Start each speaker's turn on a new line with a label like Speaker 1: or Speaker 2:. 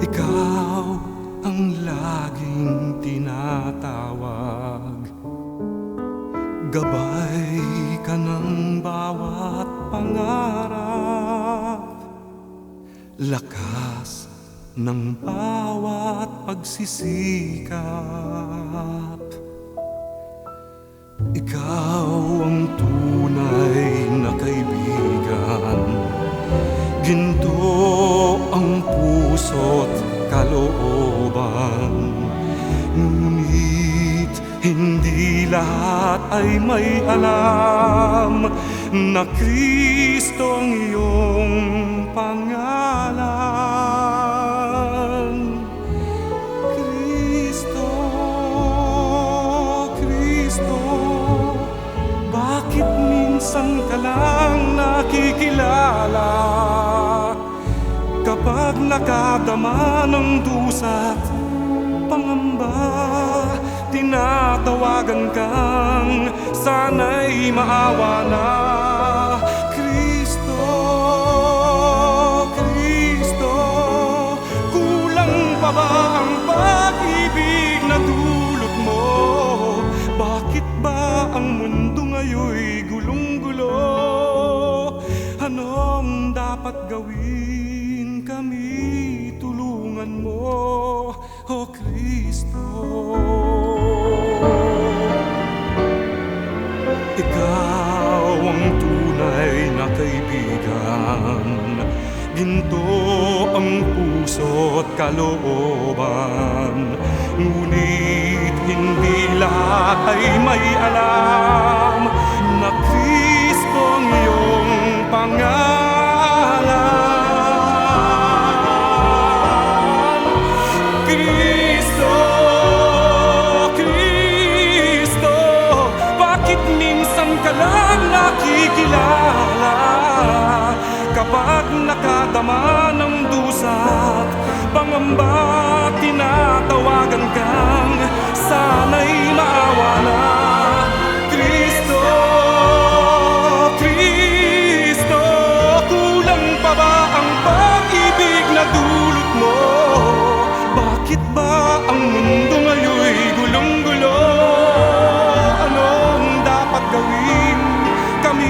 Speaker 1: Ikaw ang laging tinatawag, gabay ka ng bawat pangarap, lakas ng bawat pagsisikap. Ikaw ang tunay na kaibigan, ginto ang puso't kalooban. Ngunit hindi lahat ay may alam na Kristo ang iyong pangalan. Kristo, Kristo, bakit minsan ka lang nakikilala? Kapag nakadama ng dusa't pangamba, tinatawagan kang sana'y maawa na. Kristo, Kristo, kulang pa ba ang pag-ibig na dulot mo? Bakit ba ang mundo ngayon'y gulong-gulo? Anong dapat gawin? Kami tulungan mo, O Kristo. Ikaw ang tunay na kaibigan, ginto ang puso't kalooban. Ngunit hindi lahat ay may alam na Kristo ang iyong pangalan. Kristo, Kristo, bakit minsan ka lang nakikilala? Kapag nakadama ng dusa't pangamba, tinatawagan kang sana'y maawa na. Kristo, Kristo, kulang pa ba ang pag-ibig na dulot mo? Bakit ba ang mundo ngayon'y gulong-gulo? Anong dapat gawin? Kami